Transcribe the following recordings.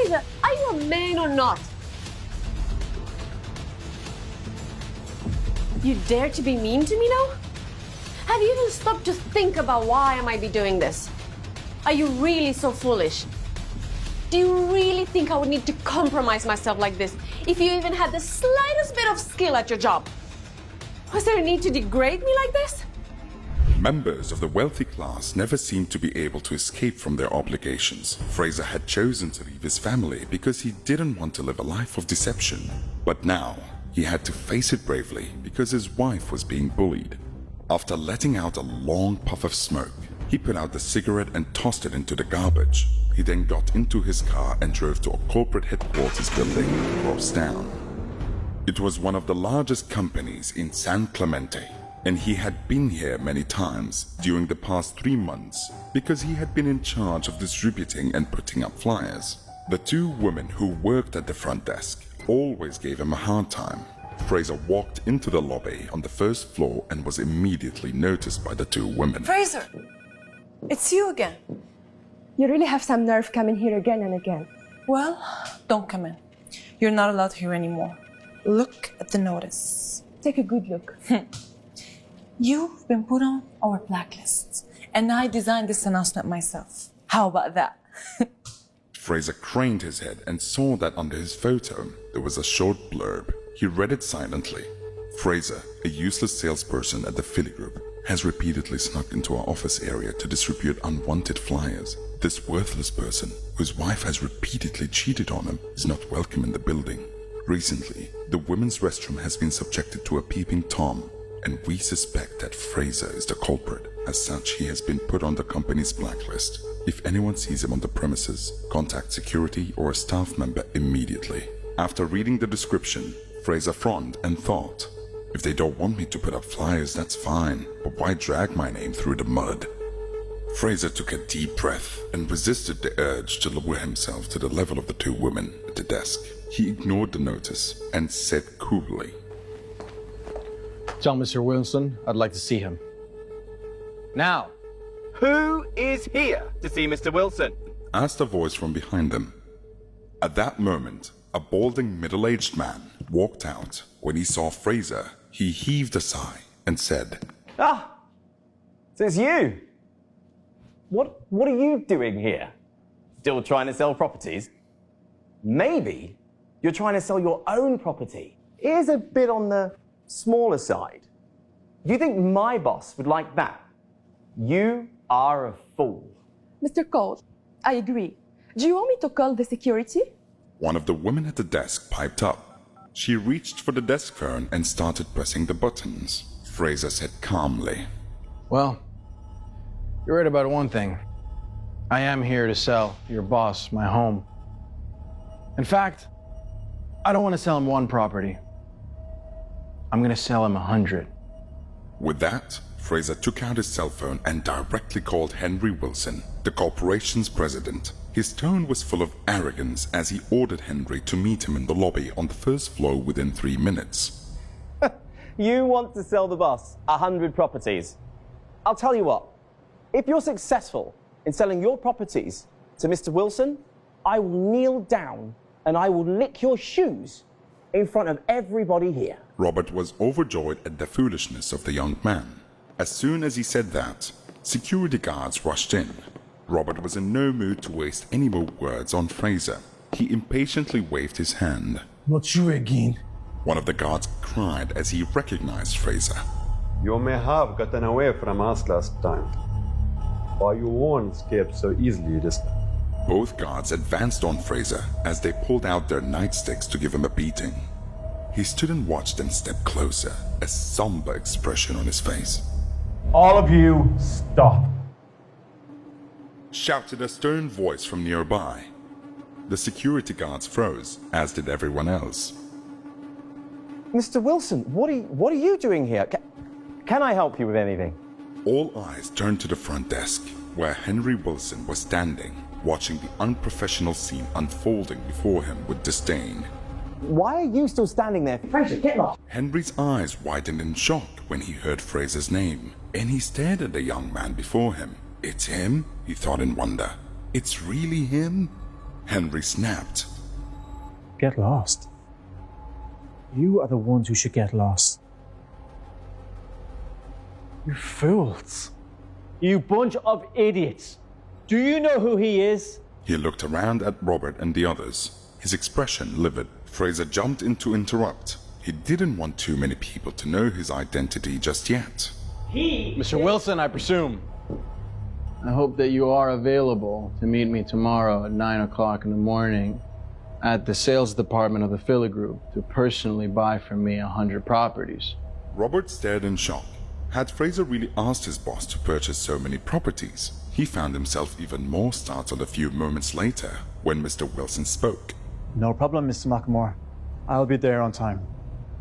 Fraser, are you a man or not? You dare to be mean to me now? Have you even stopped to think about why I might be doing this? Are you really so foolish? Do you really think I would need to compromise myself like this if you even had the slightest bit of skill at your job? Was there a need to degrade me like this? Members of the wealthy class never seemed to be able to escape from their obligations. Fraser had chosen to leave his family because he didn't want to live a life of deception. But now, he had to face it bravely because his wife was being bullied. After letting out a long puff of smoke, he put out the cigarette and tossed it into the garbage. He then got into his car and drove to a corporate headquarters building across town. It was one of the largest companies in San Clemente, and he had been here many times during the past 3 months because he had been in charge of distributing and putting up flyers. The 2 women who worked at the front desk always gave him a hard time. Fraser walked into the lobby on the first floor and was immediately noticed by the 2 women. Fraser, it's you again. You really have some nerve coming here again and again. Well, don't come in. You're not allowed here anymore. Look at the notice. Take a good look. You've been put on our blacklist, and I designed this announcement myself. How about that? Fraser craned his head and saw that under his photo there was a short blurb. He read it silently. Fraser, a useless salesperson at the Philly Group, has repeatedly snuck into our office area to distribute unwanted flyers. This worthless person, whose wife has repeatedly cheated on him, is not welcome in the building. Recently, the women's restroom has been subjected to a peeping Tom, and we suspect that Fraser is the culprit. As such, he has been put on the company's blacklist. If anyone sees him on the premises, contact security or a staff member immediately. After reading the description, Fraser frowned and thought, if they don't want me to put up flyers, that's fine, but why drag my name through the mud? Fraser took a deep breath and resisted the urge to lower himself to the level of the 2 women at the desk. He ignored the notice and said coolly, Tell Mr. Wilson I'd like to see him. Now. Who is here to see Mr. Wilson? asked a voice from behind them. At that moment, a balding middle-aged man walked out. When he saw Fraser, he heaved a sigh and said, Ah, so it's you. What are you doing here? Still trying to sell properties? Maybe you're trying to sell your own property. Here's a bit on the smaller side. Do you think my boss would like that? You are a fool. Mr. Cole, I agree. Do you want me to call the security? One of the women at the desk piped up. She reached for the desk phone and started pressing the buttons. Fraser said calmly, Well, you're right about one thing. I am here to sell your boss my home. In fact, I don't want to sell him 1 property. I'm going to sell him 100. With that, Fraser took out his cell phone and directly called Henry Wilson, the corporation's president. His tone was full of arrogance as he ordered Henry to meet him in the lobby on the first floor within 3 minutes. You want to sell the boss 100 properties. I'll tell you what, if you're successful in selling your properties to Mr. Wilson, I will kneel down and I will lick your shoes in front of everybody here. Robert was overjoyed at the foolishness of the young man. As soon as he said that, security guards rushed in. Robert was in no mood to waste any more words on Fraser. He impatiently waved his hand. Not you again. One of the guards cried as he recognized Fraser. You may have gotten away from us last time, but you won't escape so easily this time. Both guards advanced on Fraser as they pulled out their nightsticks to give him a beating. He stood and watched them step closer, a somber expression on his face. All of you, stop! Shouted a stern voice from nearby. The security guards froze, as did everyone else. Mr. Wilson, what are you doing here? Can I help you with anything? All eyes turned to the front desk, where Henry Wilson was standing, watching the unprofessional scene unfolding before him with disdain. Why are you still standing there? Fraser, get lost! Henry's eyes widened in shock when he heard Fraser's name, and he stared at the young man before him. It's him, he thought in wonder. It's really him? Henry snapped. Get lost? You are the ones who should get lost. You fools. You bunch of idiots. Do you know who he is? He looked around at Robert and the others, his expression livid. Fraser jumped in to interrupt. He didn't want too many people to know his identity just yet. Mr. Wilson, I presume. I hope that you are available to meet me tomorrow at 9 o'clock in the morning at the sales department of the Philly Group to personally buy from me 100 properties. Robert stared in shock. Had Fraser really asked his boss to purchase so many properties? He found himself even more startled a few moments later when Mr. Wilson spoke. No problem, Mr. McMore. I'll be there on time.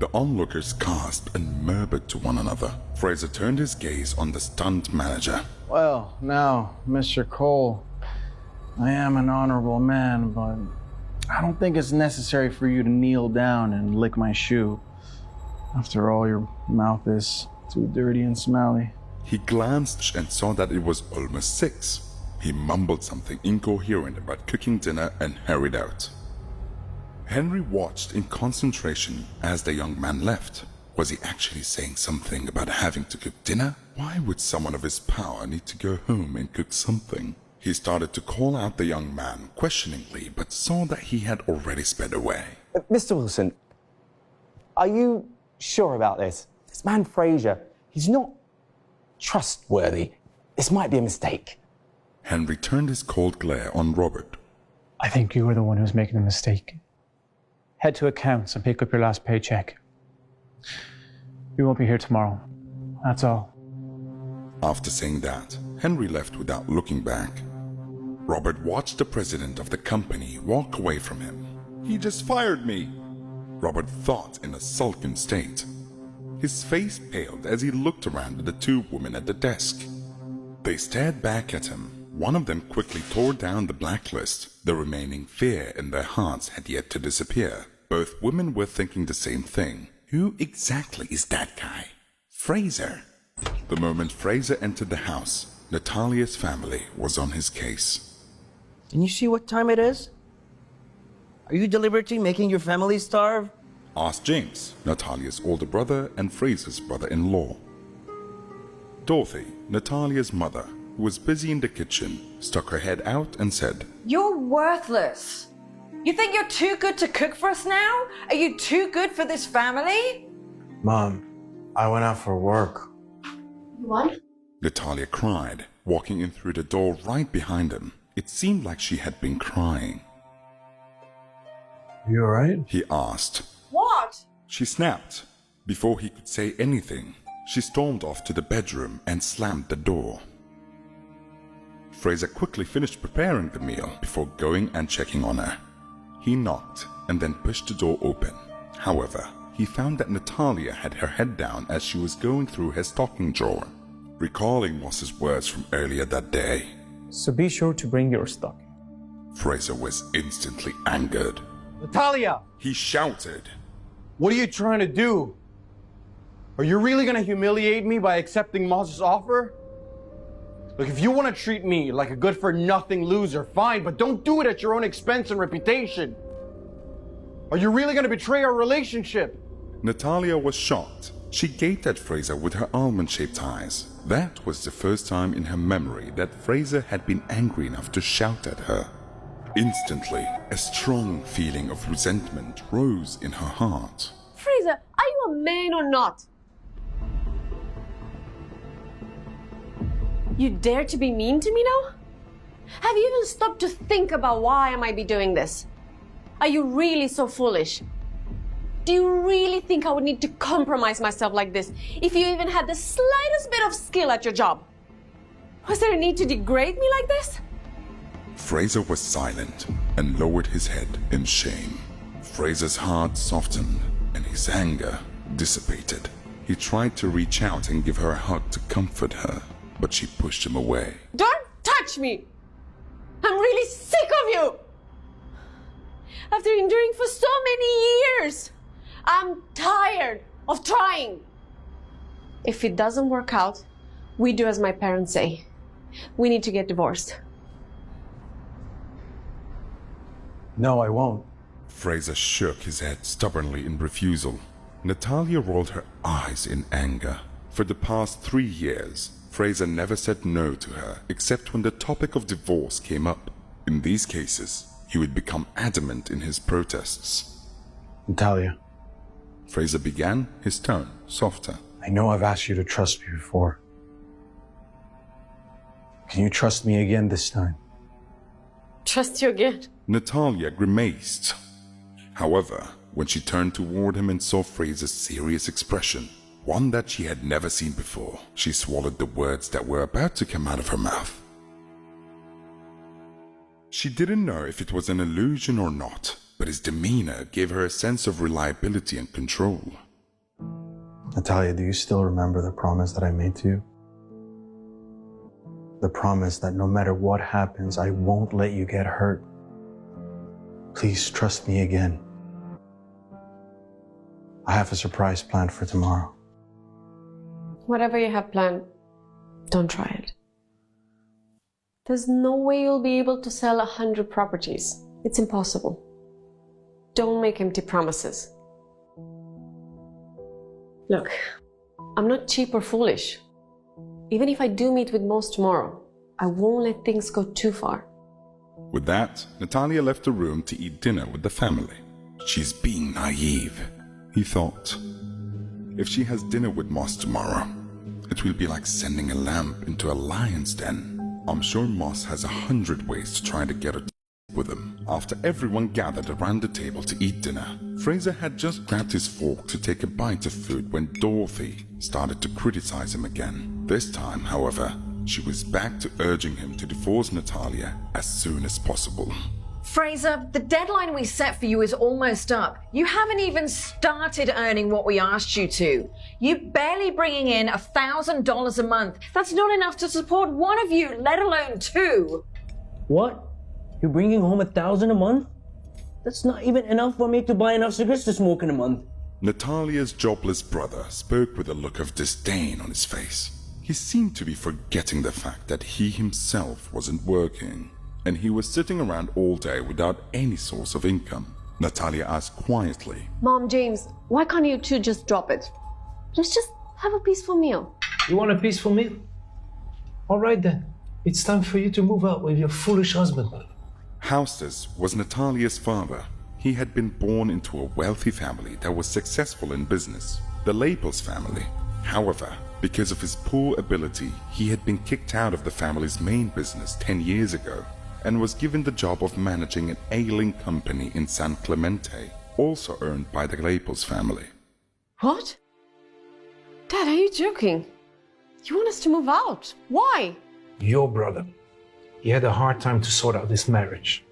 The onlookers gasped and murmured to one another. Fraser turned his gaze on the stunned manager. Well, now, Mr. Cole, I am an honorable man, but I don't think it's necessary for you to kneel down and lick my shoe. After all, your mouth is too dirty and smelly. He glanced and saw that it was almost 6. He mumbled something incoherent about cooking dinner and hurried out. Henry watched in concentration as the young man left. Was he actually saying something about having to cook dinner? Why would someone of his power need to go home and cook something? He started to call out the young man questioningly, but saw that he had already sped away. Mr. Wilson, are you sure about this? This man Fraser, he's not trustworthy. This might be a mistake. Henry turned his cold glare on Robert. I think you were the one who was making the mistake. Head to accounts and pick up your last paycheck. You won't be here tomorrow. That's all. After saying that, Henry left without looking back. Robert watched the president of the company walk away from him. He just fired me, Robert thought in a sullen state. His face paled as he looked around at the 2 women at the desk. They stared back at him. One of them quickly tore down the blacklist. The remaining fear in their hearts had yet to disappear. Both women were thinking the same thing. Who exactly is that guy? Fraser. The moment Fraser entered the house, Natalia's family was on his case. Can you see what time it is? Are you deliberately making your family starve? Asked James, Natalia's older brother and Fraser's brother-in-law. Dorothy, Natalia's mother, who was busy in the kitchen, stuck her head out and said, You're worthless. You think you're too good to cook for us now? Are you too good for this family? Mom, I went out for work. What? Natalia cried, walking in through the door right behind him. It seemed like she had been crying. You alright? He asked. What? She snapped. Before he could say anything, she stormed off to the bedroom and slammed the door. Fraser quickly finished preparing the meal before going and checking on her. He knocked and then pushed the door open. However, he found that Natalia had her head down as she was going through her stocking drawer, recalling Moss's words from earlier that day. So be sure to bring your stock. Fraser was instantly angered. Natalia! He shouted. What are you trying to do? Are you really gonna humiliate me by accepting Moss's offer? Look, if you want to treat me like a good-for-nothing loser, fine, but don't do it at your own expense and reputation. Are you really gonna betray our relationship? Natalia was shocked. She gaped at Fraser with her almond-shaped eyes. That was the first time in her memory that Fraser had been angry enough to shout at her. Instantly, a strong feeling of resentment rose in her heart. Fraser, are you a man or not? You dare to be mean to me now? Have you even stopped to think about why I might be doing this? Are you really so foolish? Do you really think I would need to compromise myself like this if you even had the slightest bit of skill at your job? Was there a need to degrade me like this? Fraser was silent and lowered his head in shame. Fraser's heart softened and his anger dissipated. He tried to reach out and give her a hug to comfort her, but she pushed him away. Don't touch me! I'm really sick of you! After enduring for so many years, I'm tired of trying. If it doesn't work out, we do as my parents say. We need to get divorced. No, I won't. Fraser shook his head stubbornly in refusal. Natalia rolled her eyes in anger. For the past 3 years, Fraser never said no to her except when the topic of divorce came up. In these cases, he would become adamant in his protests. Natalia. Fraser began, his tone softer. I know I've asked you to trust me before. Can you trust me again this time? Trust you again? Natalia grimaced. However, when she turned toward him and saw Fraser's serious expression, one that she had never seen before, she swallowed the words that were about to come out of her mouth. She didn't know if it was an illusion or not, but his demeanor gave her a sense of reliability and control. Natalia, do you still remember the promise that I made to you? The promise that no matter what happens, I won't let you get hurt. Please trust me again. I have a surprise planned for tomorrow. Whatever you have planned, don't try it. There's no way you'll be able to sell 100 properties. It's impossible. Don't make empty promises. Look, I'm not cheap or foolish. Even if I do meet with Moss tomorrow, I won't let things go too far. With that, Natalia left the room to eat dinner with the family. She's being naive, he thought. If she has dinner with Moss tomorrow, it will be like sending a lamb into a lion's den. I'm sure Moss has 100 ways to try to get her with him. After everyone gathered around the table to eat dinner, Fraser had just grabbed his fork to take a bite of food when Dorothy started to criticize him again. This time, however, she was back to urging him to divorce Natalia as soon as possible. Fraser, the deadline we set for you is almost up. You haven't even started earning what we asked you to. You're barely bringing in $1,000 a month. That's not enough to support one of you, let alone two. What? You're bringing home $1,000 a month? That's not even enough for me to buy enough cigarettes to smoke in a month. Natalia's jobless brother spoke with a look of disdain on his face. He seemed to be forgetting the fact that he himself wasn't working, and he was sitting around all day without any source of income. Natalia asked quietly, Mom, James, why can't you two just drop it? Let's just have a peaceful meal. You want a peaceful meal? All right then. It's time for you to move out with your foolish husband. Haustus was Natalia's father. He had been born into a wealthy family that was successful in business, the Lapels family. However, because of his poor ability, he had been kicked out of the family's main business 10 years ago and was given the job of managing an ailing company in San Clemente, also owned by the Lapels family. What? Dad, are you joking? You want us to move out? Why? Your brother. He had a hard time to sort out this marriage.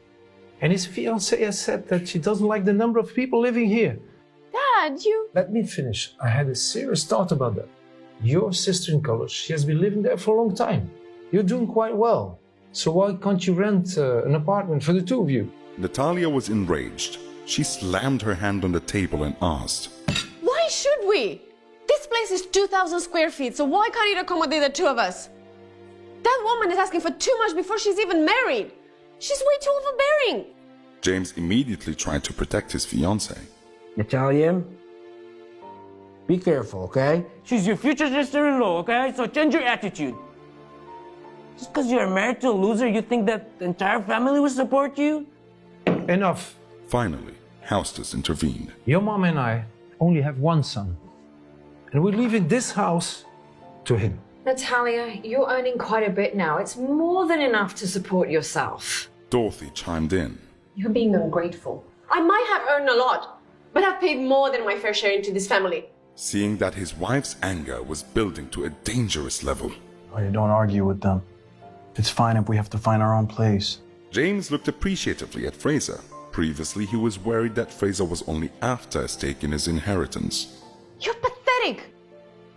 And his fiancée has said that she doesn't like the number of people living here. Dad, you... Let me finish. I had a serious thought about that. Your sister in college, she has been living there for a long time. You're doing quite well. So why can't you rent an apartment for the two of you? Natalia was enraged. She slammed her hand on the table and asked, Why should we? This place is 2,000 square feet, so why can't it accommodate the two of us? That woman is asking for too much before she's even married. She's way too overbearing. James immediately tried to protect his fiancée. Natalia, be careful, okay? She's your future sister-in-law, okay? So change your attitude. Just because you're married to a loser, you think that the entire family will support you? Enough. Finally, Haustus intervened. Your mom and I only have one son. And we're leaving this house to him. Natalia, you're earning quite a bit now. It's more than enough to support yourself. Dorothy chimed in. You're being ungrateful. I might have earned a lot, but I've paid more than my fair share into this family. Seeing that his wife's anger was building to a dangerous level. Oh, you don't argue with them. It's fine if we have to find our own place. James looked appreciatively at Fraser. Previously, he was worried that Fraser was only after a stake in his inheritance. You're pathetic.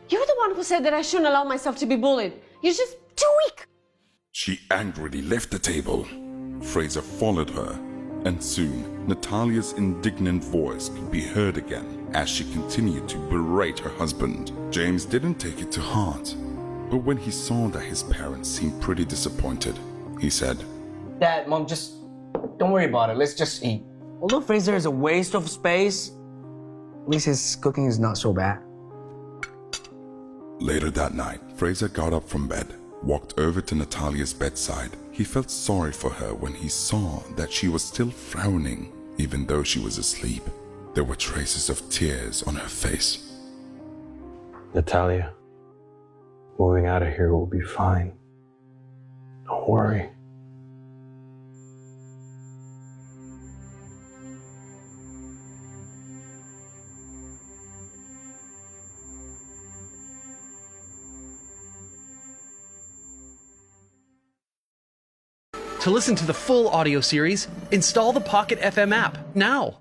You're the one who said that I shouldn't allow myself to be bullied. You're just too weak. She angrily left the table. Fraser followed her, and soon Natalia's indignant voice could be heard again as she continued to berate her husband. James didn't take it to heart, but when he saw that his parents seemed pretty disappointed, he said, Dad, Mom, just don't worry about it. Let's just eat. Although Fraser is a waste of space, at least his cooking is not so bad. Later that night, Fraser got up from bed, walked over to Natalia's bedside. He felt sorry for her when he saw that she was still frowning, even though she was asleep. There were traces of tears on her face. Natalia, moving out of here will be fine. Don't worry. To listen to the full audio series, install the Pocket FM app now.